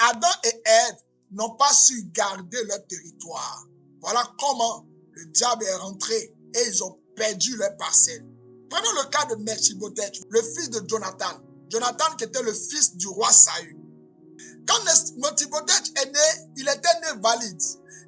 Adam et Ève n'ont pas su garder leur territoire. Voilà comment le diable est rentré et ils ont perdu leur parcelle. Prenons le cas de Mephibosheth, le fils de Jonathan. Jonathan qui était le fils du roi Saül. Quand Mephibosheth est né, il était né valide.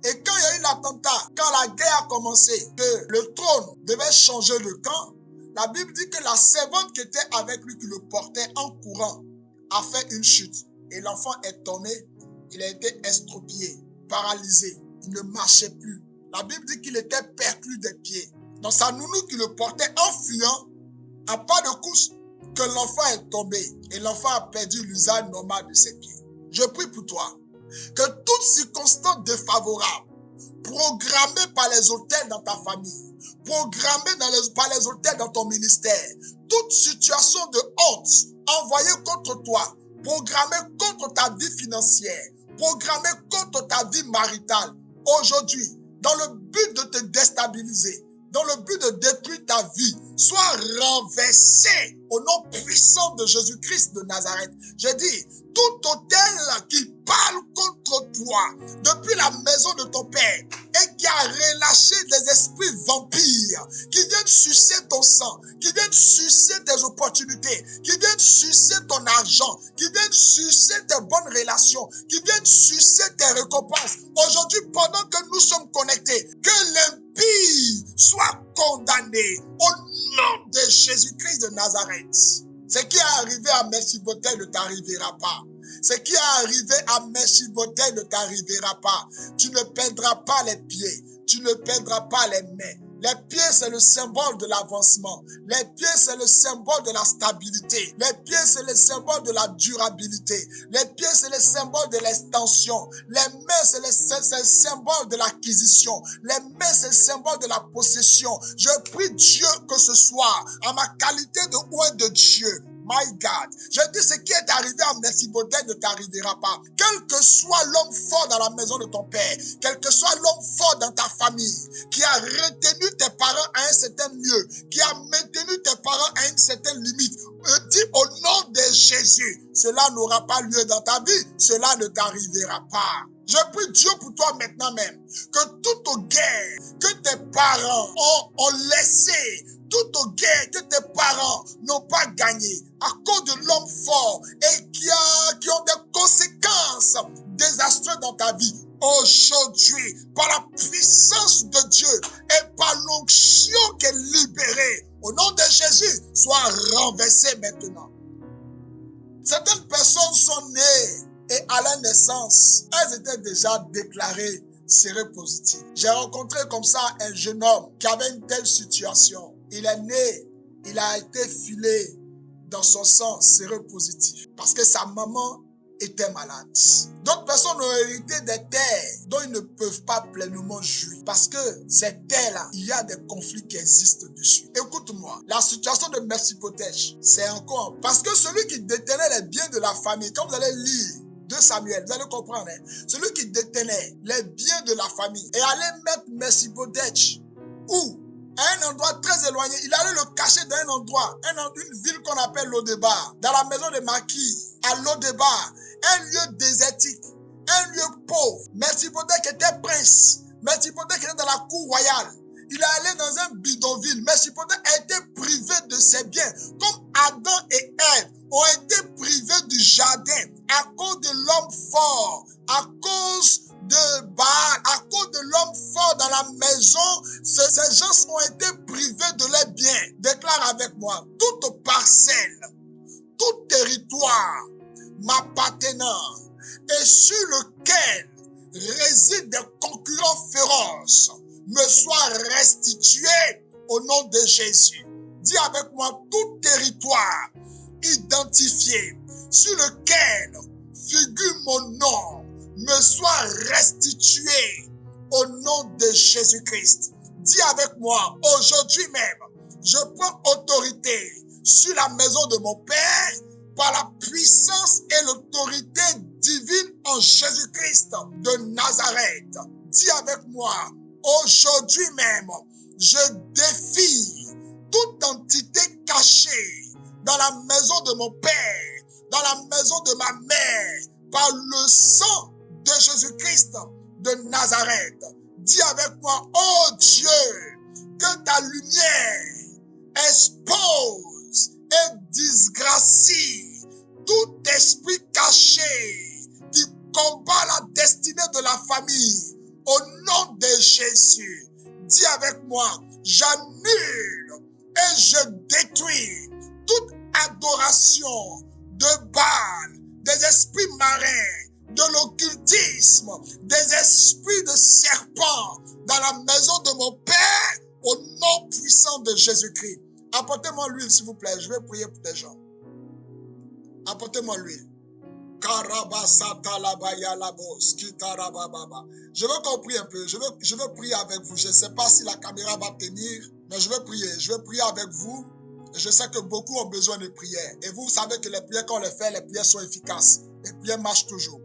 Et quand il y a eu l'attentat, quand la guerre a commencé, que le trône devait changer de camp, la Bible dit que la servante qui était avec lui, qui le portait en courant, a fait une chute. Et l'enfant est tombé, il a été estropié, paralysé, il ne marchait plus. La Bible dit qu'il était perclus des pieds. Dans sa nounou qui le portait en fuyant, à pas de couche, que l'enfant est tombé et l'enfant a perdu l'usage normal de ses pieds. Je prie pour toi, que toute circonstance défavorable, programmée par les autels dans ta famille, programmée par les autels dans ton ministère, toute situation de honte envoyée contre toi, programmée contre ta vie financière, programmée contre ta vie maritale, aujourd'hui, dans le but de te déstabiliser, dans le but de détruire ta vie, soit renversé au nom puissant de Jésus-Christ de Nazareth. Je dis, tout autel qui parle contre toi depuis la maison de ton père et qui a relâché des esprits vampires qui viennent sucer ton sang, qui viennent sucer tes opportunités, qui viennent sucer ton argent, qui viennent sucer tes bonnes relations, qui viennent sucer tes récompenses. Aujourd'hui, pendant que nous sommes connectés, que l'impie soit condamné au nom de Jésus-Christ de Nazareth. Ce qui est arrivé à Mephibosheth ne t'arrivera pas. Ce qui est arrivé à Mephibosheth ne t'arrivera pas. Tu ne perdras pas les pieds. Tu ne perdras pas les mains. Les pieds, c'est le symbole de l'avancement. Les pieds, c'est le symbole de la stabilité. Les pieds, c'est le symbole de la durabilité. Les pieds, c'est le symbole de l'extension. Les mains, c'est le symbole de l'acquisition. Les mains, c'est le symbole de la possession. Je prie Dieu que ce soit, en ma qualité de oint de Dieu, my God, je dis ce qui est arrivé à Mephibosheth ne t'arrivera pas. Quel que soit l'homme fort dans la maison de ton père, quel que soit l'homme fort dans ta famille, qui a retenu tes parents à un certain lieu, qui a maintenu tes parents à une certaine limite, dis au nom de Jésus, cela n'aura pas lieu dans ta vie, cela ne t'arrivera pas. Je prie Dieu pour toi maintenant même, que toute guerre que tes parents ont laissé, toute guerre que tes parents n'ont pas gagné à cause de l'homme fort et qui ont des conséquences désastreuses dans ta vie, aujourd'hui, par la puissance de Dieu et par l'onction qui est libérée, au nom de Jésus, sois renversé maintenant. Certaines personnes sont nées et à la naissance, elles étaient déjà déclarées séropositives. J'ai rencontré comme ça un jeune homme qui avait une telle situation. Il est né, il a été filé dans son sang séropositif parce que sa maman était malade. D'autres personnes ont hérité des terres dont ils ne peuvent pas pleinement jouir parce que ces terres-là, il y a des conflits qui existent dessus. Écoute-moi, la situation de Mephibosheth, c'est encore parce que celui qui détenait les biens de la famille, quand vous allez lire 2 Samuel, vous allez comprendre, celui qui détenait les biens de la famille et allait mettre Mephibosheth où? À un endroit très éloigné, il allait le cacher dans un endroit, une ville qu'on appelle Lodébar, dans la maison de Maquis, à Lodébar, un lieu désertique, un lieu pauvre. Mephibosheth était prince, Mephibosheth était dans la cour royale. Il est allé dans un bidonville. Mephibosheth a été privé de ses biens, comme Adam et Ève ont été privés du jardin à cause de l'homme fort, à cause de Baal, à cause de l'homme fort dans la maison. Ces gens ont été privés de leurs biens. Déclare avec moi, toute parcelle, tout territoire m'appartenant et sur lequel résident des concurrents féroces me soit restitué au nom de Jésus. Dis avec moi, tout territoire identifié sur lequel figure mon nom me soit restitué au nom de Jésus-Christ. Dis avec moi, aujourd'hui même, je prends autorité sur la maison de mon Père par la puissance et l'autorité divine en Jésus-Christ de Nazareth. Dis avec moi, aujourd'hui même, je défie toute entité cachée dans la maison de mon Père, dans la maison de ma mère, par le sang de Jésus-Christ de Nazareth. Dis avec moi, oh Dieu, que ta lumière expose et disgracie tout esprit caché qui combat la destinée de la famille. Au nom de Jésus, dis avec moi, j'annule et je détruis toute adoration de Baal, des esprits marins, de l'occultisme, des esprits de serpents dans la maison de mon Père, au nom puissant de Jésus-Christ. Apportez-moi l'huile, s'il vous plaît. Je vais prier pour des gens. Apportez-moi l'huile. Je veux qu'on prie un peu. Je veux prier avec vous. Je ne sais pas si la caméra va tenir, mais je vais prier. Je vais prier avec vous. Je sais que beaucoup ont besoin de prières. Et vous savez que les prières qu'on les fait, les prières sont efficaces. Les prières marchent toujours.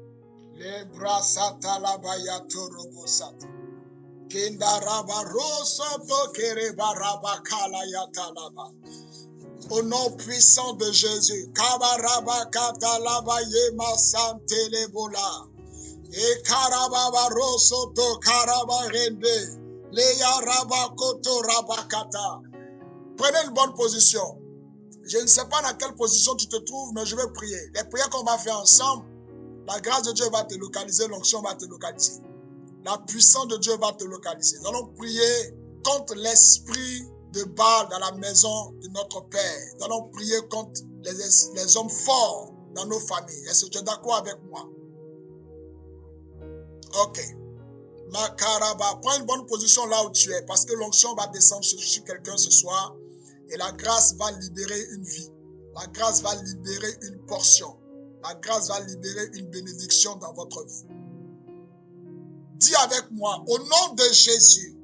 Les bras satalabaya torobosat. Au nom puissant de Jésus, Kabaraba Katalaba Yema Santelebola, et Karababa Rosoto Karabarende, Leya Rabakoto Rabakata. Prenez une bonne position. Je ne sais pas dans quelle position tu te trouves, mais je vais prier. Les prières qu'on va faire ensemble, la grâce de Dieu va te localiser, l'onction va te localiser. La puissance de Dieu va te localiser. Nous allons prier contre l'esprit de Baal dans la maison de notre Père. Nous allons prier contre les hommes forts dans nos familles. Est-ce que tu es d'accord avec moi? Ok. Makaraba, prends une bonne position là où tu es, parce que l'onction va descendre sur quelqu'un ce soir et la grâce va libérer une vie. La grâce va libérer une portion. La grâce va libérer une bénédiction dans votre vie. Dis avec moi, au nom de Jésus,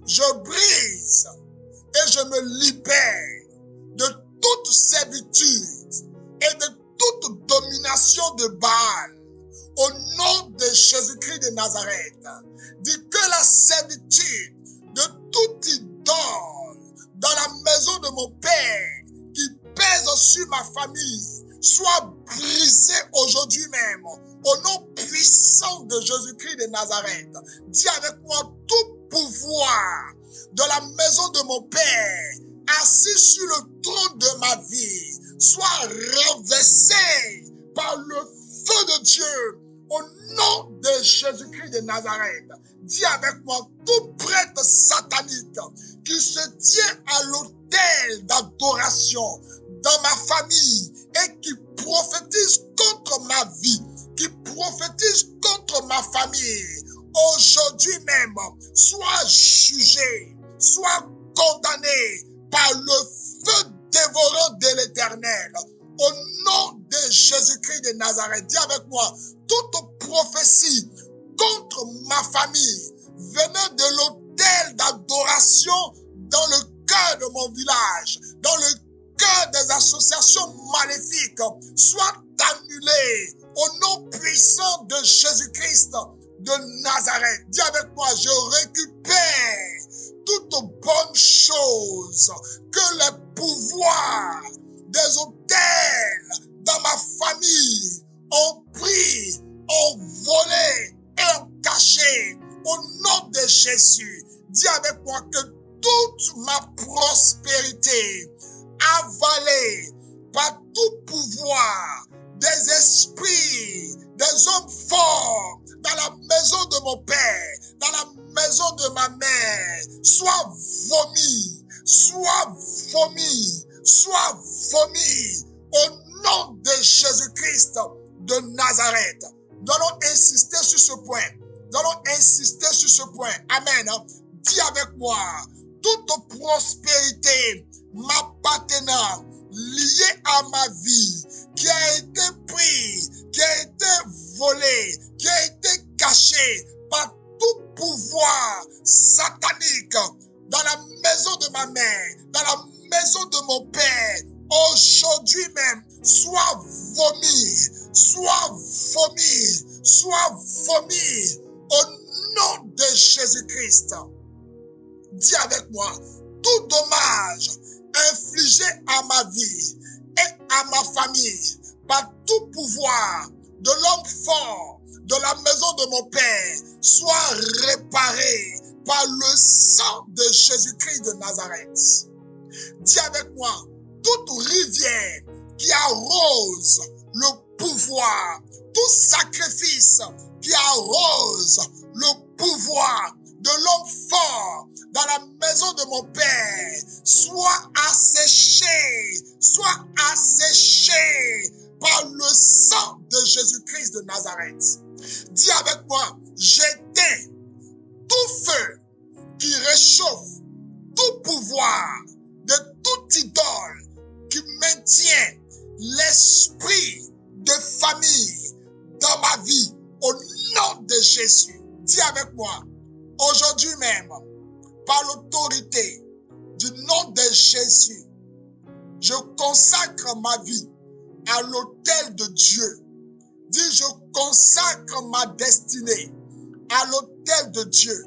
je brise et je me libère de toute servitude et de toute domination de Baal. Au nom de Jésus-Christ de Nazareth, dis que la servitude de toute idole dans la maison de mon Père qui pèse sur ma famille soit brisée aujourd'hui même. Au nom puissant de Jésus-Christ de Nazareth, dis avec moi tout pouvoir de la maison de mon Père assis sur le trône de ma vie soit renversé par le feu de Dieu. Au nom de Jésus-Christ de Nazareth, dis avec moi tout prêtre satanique qui se tient à l'autel d'adoration dans ma famille et qui prophétise contre ma vie, qui prophétise contre ma famille, aujourd'hui même, soit jugé, soit condamné par le feu dévorant de l'Éternel. Au nom de Jésus-Christ de Nazareth, dis avec moi, toute prophétie contre ma famille venant de l'autel d'adoration dans le cœur de mon village, dans le cœur des associations maléfiques, soit annulée au nom puissant de Jésus-Christ de Nazareth. Dis avec moi, je récupère toute bonne chose que les pouvoirs des autels dans ma famille ont pris, ont volé et ont caché. Au nom de Jésus, dis avec moi que toute ma prospérité avalée par tout pouvoir des esprits, des hommes forts dans la maison de mon Père, dans la maison de ma mère, soit vomi, soit vomi, soit vomi, au nom de Jésus-Christ de Nazareth. Nous allons insister sur ce point. Nous allons insister sur ce point. Amen. Dis avec moi, toute prospérité m'appartenant, liée à ma vie, qui a été prise, qui a été volée, qui a été cachée par tout pouvoir satanique dans la maison de ma mère, dans la maison de mon père, aujourd'hui même, soit vomi, soit vomi, soit vomi, au nom de Jésus-Christ. Dis avec moi, tout dommage infligé à ma vie et à ma famille par tout pouvoir de l'homme fort de la maison de mon Père soit réparé par le sang de Jésus-Christ de Nazareth. Dis avec moi, toute rivière qui arrose le pouvoir, tout sacrifice qui arrose le pouvoir de l'homme fort dans la maison de mon Père, soit asséché par le sang de Jésus-Christ de Nazareth. Dis avec moi, j'éteins tout feu qui réchauffe tout pouvoir de toute idole qui maintient l'esprit de famille dans ma vie au nom de Jésus. Dis avec moi, aujourd'hui même, par l'autorité du nom de Jésus, je consacre ma vie à l'autel de Dieu. Dis, je consacre ma destinée à l'autel de Dieu.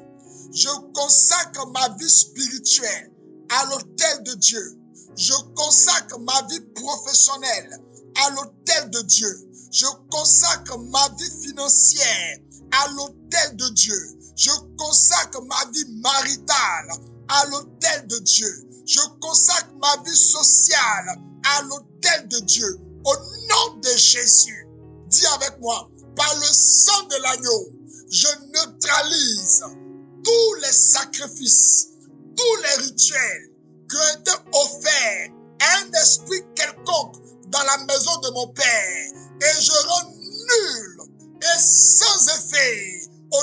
Je consacre ma vie spirituelle à l'autel de Dieu. Je consacre ma vie professionnelle à l'autel de Dieu. Je consacre ma vie financière à l'autel de Dieu. Je consacre ma vie maritale à l'autel de Dieu. Je consacre ma vie sociale à l'autel de Dieu. Au nom de Jésus, dis avec moi, par le sang de l'agneau, je neutralise tous les sacrifices, tous les rituels qui ont été offerts à un esprit quelconque dans la maison de mon Père, et je rends nul et sans effet au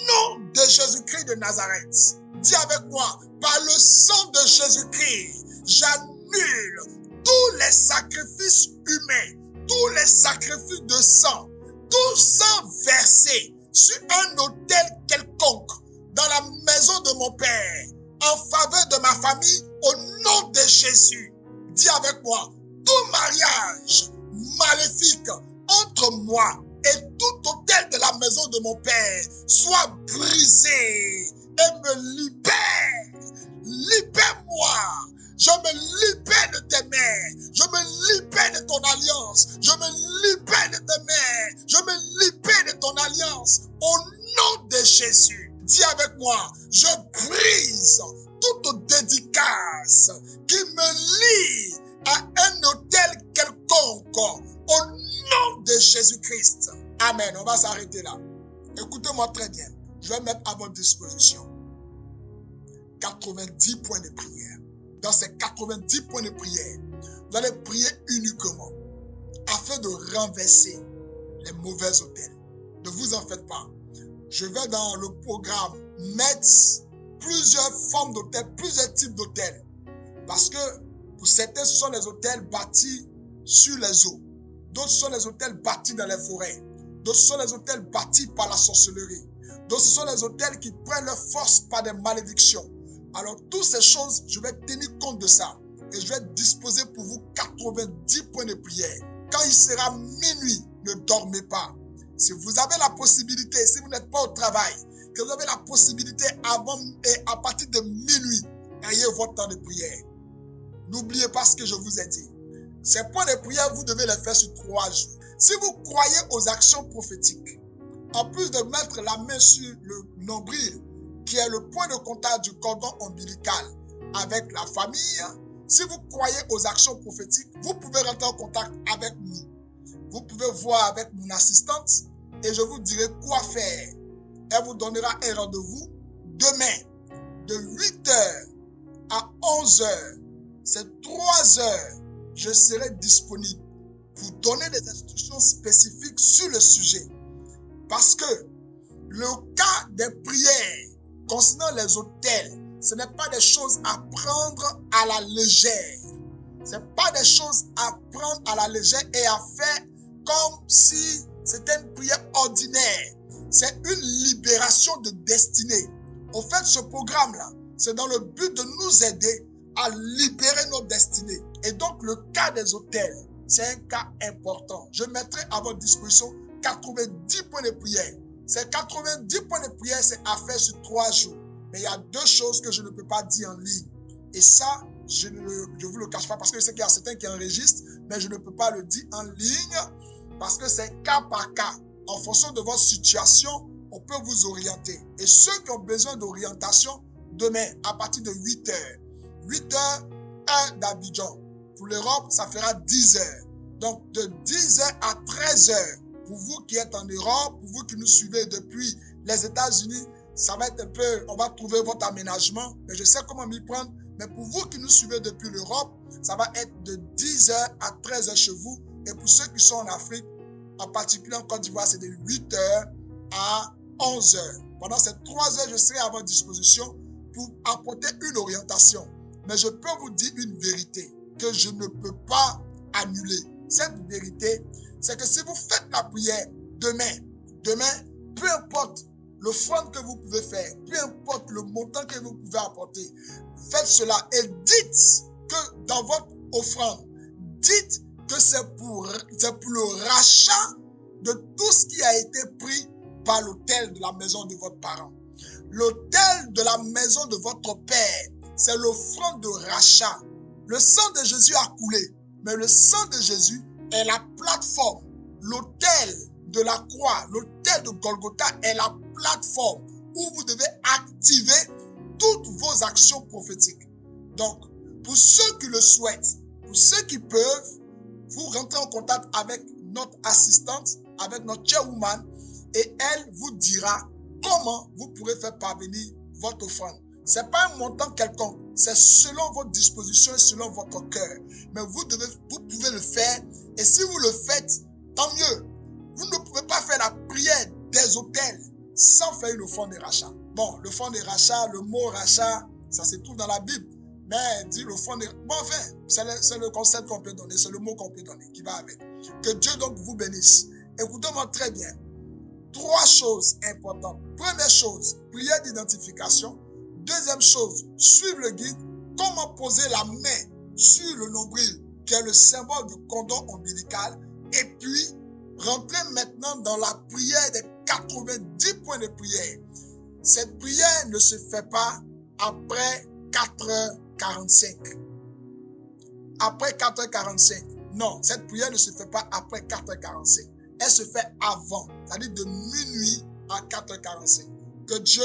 nom de Jésus-Christ de Nazareth. Dis avec moi, par le sang de Jésus-Christ, j'annule tous les sacrifices humains, tous les sacrifices de sang, tout sang versé sur un autel quelconque dans la maison de mon Père, en faveur de ma famille, au nom de Jésus. Dis avec moi, tout mariage maléfique entre moi et tout autel de la maison de mon Père soit brisé et me libère. Libère-moi. Je me libère de tes mains. Je me libère de ton alliance. Je me libère de tes mains. Je me libère de ton alliance. Au nom de Jésus. Dis avec moi, je brise toute dédicace qui me lie à un autel quelconque au nom de Jésus-Christ. Amen. On va s'arrêter là. Écoutez-moi très bien. Je vais mettre à votre disposition 90 points de prière. Dans ces 90 points de prière, vous allez prier uniquement afin de renverser les mauvais autels. Ne vous en faites pas. Je vais dans le programme mettre plusieurs formes d'autels, plusieurs types d'autels. Parce que pour certains, ce sont les autels bâtis sur les eaux. D'autres sont les autels bâtis dans les forêts. D'autres sont les autels bâtis par la sorcellerie. D'autres sont les autels qui prennent leur force par des malédictions. Alors, toutes ces choses, je vais tenir compte de ça. Et je vais disposer pour vous 90 points de prière. Quand il sera minuit, ne dormez pas. Si vous avez la possibilité, si vous n'êtes pas au travail, que vous avez la possibilité avant et à partir de minuit, ayez votre temps de prière. N'oubliez pas ce que je vous ai dit. Ces points de prière, vous devez les faire sur 3 jours. Si vous croyez aux actions prophétiques, en plus de mettre la main sur le nombril, qui est le point de contact du cordon ombilical avec la famille, si vous croyez aux actions prophétiques, vous pouvez rentrer en contact avec nous. Vous pouvez voir avec mon assistante et je vous dirai quoi faire. Elle vous donnera un rendez-vous demain de 8h à 11h. C'est 3 heures. Je serai disponible pour donner des instructions spécifiques sur le sujet. Parce que le cas des prières concernant les autels, ce n'est pas des choses à prendre à la légère. Ce n'est pas des choses à prendre à la légère et à faire comme si c'était une prière ordinaire. C'est une libération de destinée. Au fait, ce programme-là, c'est dans le but de nous aider à libérer nos destinées. Et donc, le cas des autels, c'est un cas important. Je mettrai à votre disposition 90 points de prière. Ces 90 points de prière, c'est à faire sur 3 jours. Mais il y a 2 choses que je ne peux pas dire en ligne. Et ça, je vous le cache pas parce que je sais qu'il y a certains qui enregistrent, mais je ne peux pas le dire en ligne parce que c'est cas par cas. En fonction de votre situation, on peut vous orienter. Et ceux qui ont besoin d'orientation, demain, à partir de 8 heures. 8 heures, heure d'Abidjan. Pour l'Europe, ça fera 10 heures. Donc, de 10 heures à 13 heures, pour vous qui êtes en Europe, pour vous qui nous suivez depuis les États-Unis, ça va être un peu, on va trouver votre aménagement, mais je sais comment m'y prendre. Mais pour vous qui nous suivez depuis l'Europe, ça va être de 10 heures à 13 heures chez vous. Et pour ceux qui sont en Afrique, en particulier en Côte d'Ivoire, c'est de 8 heures à 11 heures. Pendant ces 3 heures, je serai à votre disposition pour apporter une orientation. Mais je peux vous dire une vérité que je ne peux pas annuler. Cette vérité, c'est que si vous faites la prière demain, peu importe l'offrande que vous pouvez faire, peu importe le montant que vous pouvez apporter, faites cela et dites que dans votre offrande, dites que c'est pour le rachat de tout ce qui a été pris par l'autel de la maison de votre parent. L'autel de la maison de votre père, c'est l'offrande de rachat. Le sang de Jésus a coulé, mais le sang de Jésus est la plateforme. L'autel de la croix, l'autel de Golgotha est la plateforme où vous devez activer toutes vos actions prophétiques. Donc, pour ceux qui le souhaitent, pour ceux qui peuvent, vous rentrez en contact avec notre assistante, avec notre chairwoman, et elle vous dira comment vous pourrez faire parvenir votre offrande. Ce n'est pas un montant quelconque, c'est selon votre disposition et selon votre cœur. Mais vous pouvez le faire, et si vous le faites, tant mieux. Vous ne pouvez pas faire la prière des autels sans faire une offrande de rachat. Bon, l'offrande de rachat, le mot rachat, ça se trouve dans la Bible. Mais dit l'offrande de... Bon, enfin, c'est le concept qu'on peut donner, c'est le mot qu'on peut donner qui va avec. Que Dieu donc vous bénisse. Écoutez-moi très bien. 3 choses importantes. Première chose, prière d'identification. Deuxième chose, suivre le guide. Comment poser la main sur le nombril, qui est le symbole du cordon ombilical. Et puis, rentrer maintenant dans la prière des 90 points de prière. Cette prière ne se fait pas après 4h45. Après 4h45. Non, cette prière ne se fait pas après 4h45. Elle se fait avant, c'est-à-dire de minuit à 4h45. Que Dieu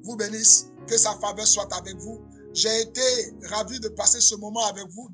vous bénisse, que sa faveur soit avec vous. J'ai été ravi de passer ce moment avec vous.